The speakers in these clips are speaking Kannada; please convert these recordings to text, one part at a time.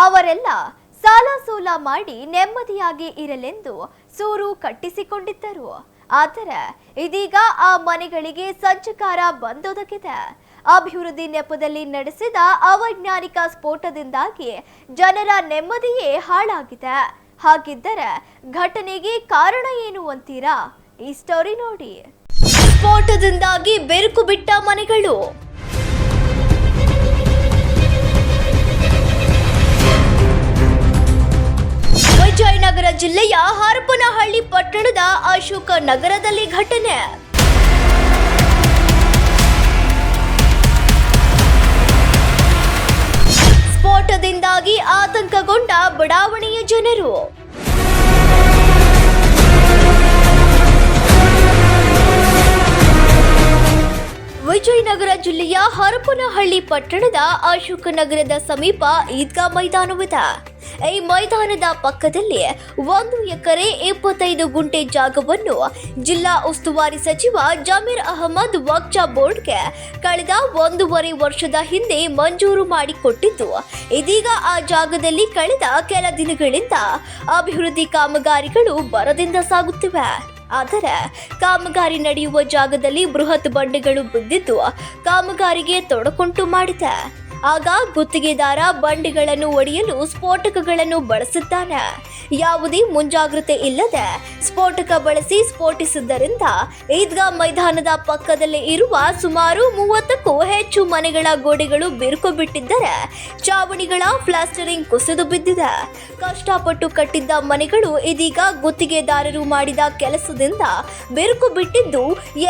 ಅವರೆಲ್ಲ ಸಾಲ ಸೋಲ ಮಾಡಿ ನೆಮ್ಮದಿಯಾಗಿ ಇರಲೆಂದು ಸೂರು ಕಟ್ಟಿಸಿಕೊಂಡಿದ್ದರು. ಆದರೆ ಇದೀಗ ಆ ಮನೆಗಳಿಗೆ ಸಂಚಕಾರ ಬಂದೊದಗಿದೆ. ಅಭಿವೃದ್ಧಿ ನೆಪದಲ್ಲಿ ನಡೆಸಿದ ಅವೈಜ್ಞಾನಿಕ ಸ್ಫೋಟದಿಂದಾಗಿ ಜನರ ನೆಮ್ಮದಿಯೇ ಹಾಳಾಗಿದೆ. ಹಾಗಿದ್ದರೆ ಘಟನೆಗೆ ಕಾರಣ ಏನು ಅಂತೀರಾ? ಈ ಸ್ಟೋರಿ ನೋಡಿ. ಸ್ಫೋಟದಿಂದಾಗಿ ಬೆರುಕು ಬಿಟ್ಟ ಮನೆಗಳು. ವಿಜಯನಗರ ಜಿಲ್ಲೆಯ ಹರಪನಹಳ್ಳಿ ಪಟ್ಟಣದ ಅಶೋಕ ನಗರದಲ್ಲಿ ಘಟನೆ. ಸ್ಫೋಟದಿಂದಾಗಿ ಆತಂಕಗೊಂಡ ಬಡಾವಣೆಯ ಜನರು. ವಿಜಯನಗರ ಜಿಲ್ಲೆಯ ಹರಪನಹಳ್ಳಿ ಪಟ್ಟಣದ ಅಶೋಕ ನಗರದ ಸಮೀಪ ಈದ್ಗಾ ಮೈದಾನವಿದೆ. ಈ ಮೈದಾನದ ಪಕ್ಕದಲ್ಲಿ 1 ಎಕರೆ 25 ಗುಂಟೆ ಜಾಗವನ್ನು ಜಿಲ್ಲಾ ಉಸ್ತುವಾರಿ ಸಚಿವ ಜಮೀರ್ ಅಹಮದ್ ವಕ್ಫ್ ಬೋರ್ಡ್ಗೆ ಕಳೆದ 1.5 ವರ್ಷದ ಹಿಂದೆ ಮಂಜೂರು ಮಾಡಿಕೊಟ್ಟಿದ್ದು, ಇದೀಗ ಆ ಜಾಗದಲ್ಲಿ ಕಳೆದ ಕೆಲ ದಿನಗಳಿಂದ ಅಭಿವೃದ್ಧಿ ಕಾಮಗಾರಿಗಳು ಭರದಿಂದ ಸಾಗುತ್ತಿವೆ. ಆದರೆ ಕಾಮಗಾರಿ ನಡೆಯುವ ಜಾಗದಲ್ಲಿ ಬೃಹತ್ ಬಂಡೆಗಳು ಬಿದ್ದಿದ್ದು ಕಾಮಗಾರಿಗೆ ತೊಡಕುಂಟು ಮಾಡಿದೆ. ಆಗ ಗುತ್ತಿಗೆದಾರ ಬಂಡೆಗಳನ್ನು ಒಡೆಯಲು ಸ್ಫೋಟಕಗಳನ್ನು ಬಳಸಿದ್ದಾನೆ. ಯಾವುದೇ ಮುಂಜಾಗ್ರತೆ ಇಲ್ಲದೆ ಸ್ಫೋಟಕ ಬಳಸಿ ಸ್ಫೋಟಿಸಿದ್ದರಿಂದ ಈದ್ಗಾ ಮೈದಾನದ ಪಕ್ಕದಲ್ಲೇ ಇರುವ ಸುಮಾರು 30ಕ್ಕೂ ಹೆಚ್ಚು ಮನೆಗಳ ಗೋಡೆಗಳು ಬಿರುಕು ಬಿಟ್ಟಿದ್ದರೆ ಚಾವಣಿಗಳ ಪ್ಲಾಸ್ಟರಿಂಗ್ ಕುಸಿದು ಬಿದ್ದಿದೆ. ಕಷ್ಟಪಟ್ಟು ಕಟ್ಟಿದ್ದ ಮನೆಗಳು ಇದೀಗ ಗುತ್ತಿಗೆದಾರರು ಮಾಡಿದ ಕೆಲಸದಿಂದ ಬಿರುಕು ಬಿಟ್ಟಿದ್ದು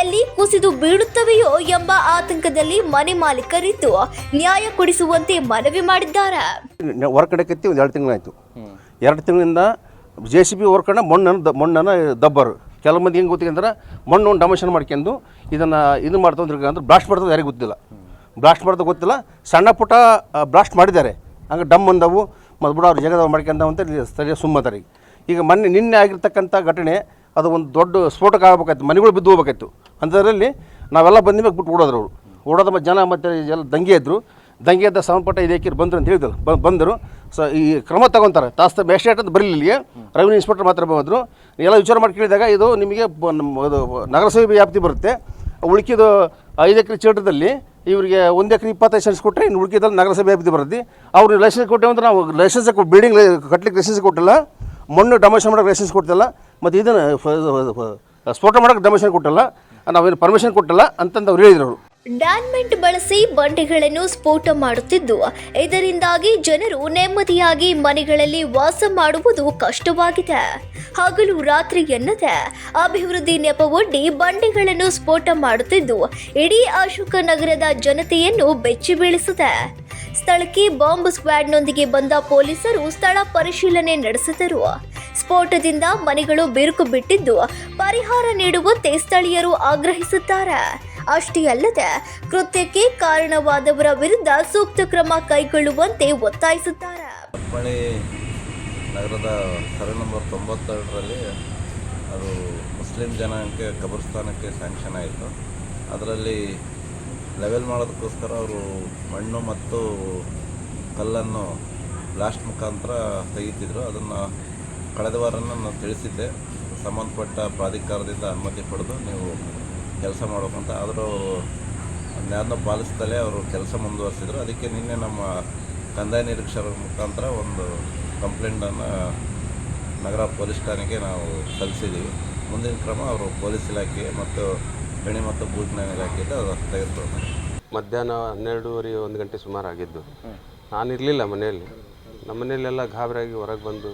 ಎಲ್ಲಿ ಕುಸಿದು ಬೀಳುತ್ತವೆಯೋ ಎಂಬ ಆತಂಕದಲ್ಲಿ ಮನೆ ಮಾಲೀಕರಿದ್ದು ನ್ಯಾಯ ಕೊಡಿಸುವಂತೆ ಮನವಿ ಮಾಡಿದ್ದಾರೆ. ಹೊರಗಡೆ ಕತ್ತಿ ಒಂದು 2 ತಿಂಗಳಾಯಿತು. 2 ತಿಂಗಳಿಂದ JCB ಹೊರ್ಕಂಡು ಮಣ್ಣನ್ನು ದಬ್ಬರು. ಕೆಲವು ಮಂದಿ ಹೆಂಗೆ ಗೊತ್ತಿಗೆ ಅಂದ್ರೆ ಮಣ್ಣು ಡೊಮೇಷನ್ ಮಾಡ್ಕೊಂಡು ಇದನ್ನು ಮಾಡ್ತಂದ್ರೆ ಅಂದ್ರೆ ಬ್ಲಾಸ್ಟ್ ಮಾಡ್ತದೆ ಯಾರಿಗೂ ಗೊತ್ತಿಲ್ಲ. ಬ್ಲಾಸ್ಟ್ ಮಾಡೋದು ಗೊತ್ತಿಲ್ಲ. ಸಣ್ಣ ಪುಟ್ಟ ಬ್ಲಾಸ್ಟ್ ಮಾಡಿದ್ದಾರೆ. ಹಂಗೆ ಡಮ್ ಅಂದವು ಮತ್ತು ಬಿಡ ಅವ್ರು ಜಗದವ ಮಾಡ್ಕೊಂಡವು ಅಂತ ಸ್ಥಳೀಯ ಸುಮ್ಮತಾರೆ. ಈಗ ನಿನ್ನೆ ಆಗಿರ್ತಕ್ಕಂಥ ಘಟನೆ ಅದು ಒಂದು ದೊಡ್ಡ ಸ್ಫೋಟಕ ಆಗಬೇಕಾಯ್ತು. ಮನೆಗಳು ಬಿದ್ದು ಹೋಗ್ಬೇಕಾಯ್ತು. ಅಂಥದ್ರಲ್ಲಿ ನಾವೆಲ್ಲ ಬಂದ ಮೇಲೆ ಬಿಟ್ಟು ಓಡೋದ್ರು. ಅವರು ಓಡೋದ ಮತ್ತು ಜನ ಮತ್ತು ಎಲ್ಲ ದಂಗೆ ಇದ್ದರು. ದಂಗೆ ಎದ್ದ ಸಂಬಂಧಪಟ್ಟ ಇದಕ್ಕೆ ಬಂದರು ಅಂತ ಹೇಳಿದ್ರು. ಬಂದರು. ಈ ಕ್ರಮ ತಗೊತಾರೆ. ಮ್ಯಾಜಿಸ್ಟ್ರೇಟ್ ಅಂತ ಬರಲಿಲ್ಲ. ಇಲ್ಲಿಗೆ ರೆವಿನ್ಯೂ ಇನ್ಸ್ಪೆಕ್ಟರ್ ಮಾತ್ರ ಬಂದರು. ಎಲ್ಲ ವಿಚಾರ ಮಾಡಿ ಕೇಳಿದಾಗ ಇದು ನಿಮಗೆ ನಗರಸಭೆ ವ್ಯಾಪ್ತಿ ಬರುತ್ತೆ. ಉಳ್ಕಿದು 5 ಎಕರೆ ಕ್ಷೇತ್ರದಲ್ಲಿ ಇವರಿಗೆ 1 ಎಕರೆ 25 ಸೆಂಟ್ಸ್ ಕೊಟ್ಟರೆ ಇನ್ನು ಉಳ್ಕಿದಲ್ಲಿ ನಗರಸಭೆ ವ್ಯಾಪ್ತಿ ಬರುತ್ತೆ. ಅವ್ರಿಗೆ ಲೈಸೆನ್ಸ್ ಕೊಟ್ಟೇವೆ ಅಂದ್ರೆ ನಾವು ಲೈಸೆನ್ಸ್ ಬಿಲ್ಡಿಂಗ್ ಕಟ್ಲಿಕ್ಕೆ ಲೈಸೆನ್ಸ್ ಕೊಟ್ಟಿಲ್ಲ, ಮಣ್ಣು ಡೊಮೇಷನ್ ಮಾಡೋಕ್ಕೆ ಲೈಸೆನ್ಸ್ ಕೊಟ್ಟಿಲ್ಲ, ಮತ್ತು ಇದನ್ನು ಸ್ಫೋಟ ಮಾಡೋಕ್ಕೆ ಡೊಮೇಷನ್ ಕೊಟ್ಟಿಲ್ಲ, ನಾವೇನು ಪರ್ಮಿಷನ್ ಕೊಟ್ಟಿಲ್ಲ ಅಂತಂದು ಅವ್ರು ಹೇಳಿದ್ರು. ಅವರು ಡೈನಮೈಟ್ ಬಳಸಿ ಬಂಡೆಗಳನ್ನು ಸ್ಫೋಟ ಮಾಡುತ್ತಿದ್ದು ಇದರಿಂದಾಗಿ ಜನರು ನೆಮ್ಮದಿಯಾಗಿ ಮನೆಗಳಲ್ಲಿ ವಾಸ ಮಾಡುವುದು ಕಷ್ಟವಾಗಿದೆ. ಹಗಲು ರಾತ್ರಿ ಎನ್ನದೆ ಅಭಿವೃದ್ಧಿ ನೆಪವೊಡ್ಡಿ ಬಂಡೆಗಳನ್ನು ಸ್ಫೋಟ ಮಾಡುತ್ತಿದ್ದು ಇಡೀ ಅಶೋಕ ನಗರದ ಜನತೆಯನ್ನು ಬೆಚ್ಚಿ ಬೀಳಿಸಿದೆ. ಸ್ಥಳಕ್ಕೆ ಬಾಂಬ್ ಸ್ಕ್ವಾಡ್ನೊಂದಿಗೆ ಬಂದ ಪೊಲೀಸರು ಸ್ಥಳ ಪರಿಶೀಲನೆ ನಡೆಸಿದರು. ಸ್ಫೋಟದಿಂದ ಮನೆಗಳು ಬಿರುಕು ಬಿಟ್ಟಿದ್ದು ಪರಿಹಾರ ನೀಡುವಂತೆ ಸ್ಥಳೀಯರು ಆಗ್ರಹಿಸಿದ್ದಾರೆ. ಅಷ್ಟೇ ಅಲ್ಲದೆ ಕೃತ್ಯಕ್ಕೆ ಕಾರಣವಾದವರ ವಿರುದ್ಧ ಸೂಕ್ತ ಕ್ರಮ ಕೈಗೊಳ್ಳುವಂತೆ ಒತ್ತಾಯಿಸಿದ್ದಾರೆ. ಹರಪನಹಳ್ಳಿ ನಗರದ ಸರ್ವೆ ನಂಬರ್ 92ರಲ್ಲಿ ಅದು ಮುಸ್ಲಿಂ ಜನಾಂಗಕ್ಕೆ ಕಬರ್ಸ್ಥಾನಕ್ಕೆ ಸ್ಯಾಂಕ್ಷನ್ ಆಯಿತು. ಅದರಲ್ಲಿ ಲೆವೆಲ್ ಮಾಡೋದಕ್ಕೋಸ್ಕರ ಅವರು ಮಣ್ಣು ಮತ್ತು ಕಲ್ಲನ್ನು ಬ್ಲಾಸ್ಟ್ ಮುಖಾಂತರ ತೆಗಿತಿದ್ರು. ಅದನ್ನು ಕಳೆದ ವಾರ ನಾನು ತಿಳಿಸಿದ್ದೆ. ಸಂಬಂಧಪಟ್ಟ ಪ್ರಾಧಿಕಾರದಿಂದ ಅನುಮತಿ ಪಡೆದು ನೀವು ಕೆಲಸ ಮಾಡಬೇಕಂತ. ಆದರೂ ಅದನ್ನು ಪಾಲಿಸ್ತಲೇ ಅವರು ಕೆಲಸ ಮುಂದುವರಿಸಿದ್ರು. ಅದಕ್ಕೆ ನಿನ್ನೆ ನಮ್ಮ ಕಂದಾಯ ನಿರೀಕ್ಷಕರ ಮುಖಾಂತರ ಒಂದು ಕಂಪ್ಲೇಂಟನ್ನು ನಗರ ಪೊಲೀಸ್ ಠಾಣೆಗೆ ನಾವು ಸಲ್ಲಿಸಿದ್ದೀವಿ. ಮುಂದಿನ ಕ್ರಮ ಅವರು ಪೊಲೀಸ್ ಇಲಾಖೆ ಮತ್ತು ಗಣಿ ಮತ್ತು ಭೂಜ್ಞಾನ ಇಲಾಖೆಯಿಂದ ತೆಗೆದುಕೊಳ್ತಾರೆ. ಮಧ್ಯಾಹ್ನ 12:30 1 ಗಂಟೆ ಸುಮಾರು ಆಗಿದ್ದು. ನಾನಿರಲಿಲ್ಲ ಮನೆಯಲ್ಲಿ. ನಮ್ಮ ಮನೆಯಲ್ಲೆಲ್ಲ ಗಾಬರಿಯಾಗಿ ಹೊರಗೆ ಬಂದು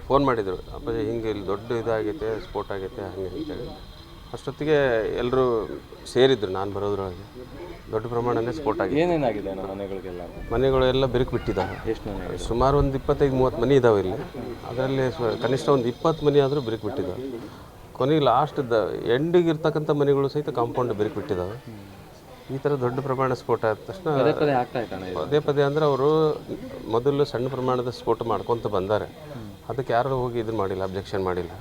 ಫೋನ್ ಮಾಡಿದರು, ಅಪ್ಪಾಜಿ ಹಿಂಗೆ ಇಲ್ಲಿ ದೊಡ್ಡ ಇದಾಗೈತೆ, ಸ್ಫೋಟ ಆಗೈತೆ ಹಾಗೆ ಅಂತೇಳಿ. ಅಷ್ಟೊತ್ತಿಗೆ ಎಲ್ಲರೂ ಸೇರಿದ್ರು. ನಾನು ಬರೋದ್ರೊಳಗೆ ದೊಡ್ಡ ಪ್ರಮಾಣನೇ ಸ್ಫೋಟ ಆಗಿದೆ. ಏನೇನಾಗಿದೆ ಮನೆಗಳಿಗೆಲ್ಲ? ಮನೆಗಳೆಲ್ಲ ಬಿರುಕು ಬಿಟ್ಟಿದ್ದಾವೆ. ಎಷ್ಟು ಮನೆ? ಸುಮಾರು ಒಂದು 25-30 ಮನೆ ಇದ್ದಾವೆ ಇಲ್ಲಿ. ಅದರಲ್ಲಿ ಕನಿಷ್ಠ ಒಂದು 20 ಮನೆ ಆದರೂ ಬಿರುಕು ಬಿಟ್ಟಿದ್ದಾವೆ. ಕೊನೆಗೆ ಲಾಸ್ಟ್ ಎಂಡಿಗೆ ಇರ್ತಕ್ಕಂಥ ಮನೆಗಳು ಸಹಿತ ಕಾಂಪೌಂಡ್ ಬಿರುಕು ಬಿಟ್ಟಿದ್ದಾವೆ. ಈ ಥರ ದೊಡ್ಡ ಪ್ರಮಾಣ ಸ್ಫೋಟ ಆದ ತಕ್ಷಣ ಪದೇ ಪದೇ ಅಂದರೆ ಅವರು ಮೊದಲು ಸಣ್ಣ ಪ್ರಮಾಣದ ಸ್ಫೋಟ ಮಾಡ್ಕೊತ ಬಂದಾರೆ. ಅದಕ್ಕೆ ಯಾರು ಹೋಗಿ ಇದನ್ನು ಮಾಡಿಲ್ಲ, ಅಬ್ಜೆಕ್ಷನ್ ಮಾಡಿಲ್ಲ.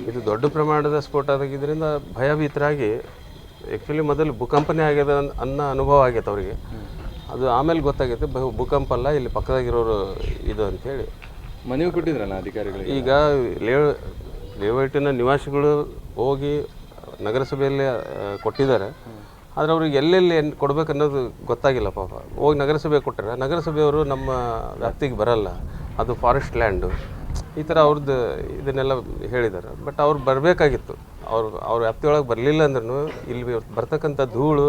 ಇದು ದೊಡ್ಡ ಪ್ರಮಾಣದ ಸ್ಫೋಟ ಆಗಿದ್ದರಿಂದ ಭಯಭೀತರಾಗಿ ಆ್ಯಕ್ಚುಲಿ ಮೊದಲು ಭೂಕಂಪನೆ ಆಗ್ಯದ ಅನ್ನೋ ಅನುಭವ ಆಗೈತೆ ಅವರಿಗೆ. ಅದು ಆಮೇಲೆ ಗೊತ್ತಾಗೈತೆ ಭೂಕಂಪ ಅಲ್ಲ, ಇಲ್ಲಿ ಪಕ್ಕದಾಗಿರೋರು ಇದು ಅಂಥೇಳಿ. ಮನವಿ ಕೊಟ್ಟಿದ್ರಲ್ಲ ಅಧಿಕಾರಿಗಳಿಗೆ? ಈಗ ಲೇಔಟಿನ ನಿವಾಸಿಗಳು ಹೋಗಿ ನಗರಸಭೆಯಲ್ಲಿ ಕೊಟ್ಟಿದ್ದಾರೆ. ಆದರೆ ಅವ್ರಿಗೆ ಎಲ್ಲೆಲ್ಲಿ ಕೊಡ್ಬೇಕು ಅನ್ನೋದು ಗೊತ್ತಾಗಿಲ್ಲ ಪಾಪ. ಹೋಗಿ ನಗರಸಭೆ ಕೊಟ್ಟರೆ ನಗರಸಭೆಯವರು ನಮ್ಮ ವ್ಯಾಪ್ತಿಗೆ ಬರಲ್ಲ, ಅದು ಫಾರೆಸ್ಟ್ ಲ್ಯಾಂಡು, ಈ ಥರ ಅವ್ರದ್ದು ಇದನ್ನೆಲ್ಲ ಹೇಳಿದ್ದಾರೆ. ಬಟ್ ಅವ್ರು ಬರಬೇಕಾಗಿತ್ತು. ಅವ್ರ ವ್ಯಾಪ್ತಿಯೊಳಗೆ ಬರಲಿಲ್ಲ ಅಂದ್ರೂ ಇಲ್ಲಿ ಬರ್ತಕ್ಕಂಥ ಧೂಳು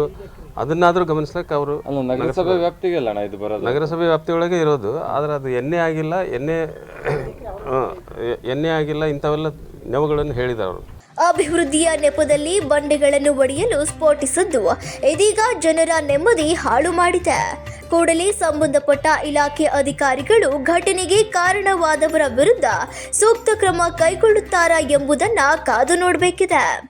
ಅದನ್ನಾದರೂ ಗಮನಿಸ್ಲಿಕ್ಕೆ ಅವರು ನಗರಸಭೆ ವ್ಯಾಪ್ತಿಗೆಲ್ಲ ಇದು ಬರೋದು, ನಗರಸಭೆ ವ್ಯಾಪ್ತಿಯೊಳಗೆ ಇರೋದು. ಆದರೆ ಅದು ಎಣ್ಣೆ ಆಗಿಲ್ಲ, ಎಣ್ಣೆ ಆಗಿಲ್ಲ, ಇಂಥವೆಲ್ಲ ನೆವಗಳನ್ನು ಹೇಳಿದ್ದಾರೆ ಅವರು. ಅಭಿವೃದ್ಧಿಯ ನೆಪದಲ್ಲಿ ಬಂಡೆಗಳನ್ನು ಒಡೆಯಲು ಸ್ಫೋಟಿಸಿದ್ದು ಇದೀಗ ಜನರ ನೆಮ್ಮದಿ ಹಾಳು ಮಾಡಿದೆ. ಕೂಡಲೇ ಸಂಬಂಧಪಟ್ಟ ಇಲಾಖೆ ಅಧಿಕಾರಿಗಳು ಘಟನೆಗೆ ಕಾರಣವಾದವರ ವಿರುದ್ಧ ಸೂಕ್ತ ಕ್ರಮ ಕೈಗೊಳ್ಳುತ್ತಾರಾ ಎಂಬುದನ್ನು ಕಾದು ನೋಡಬೇಕಿದೆ.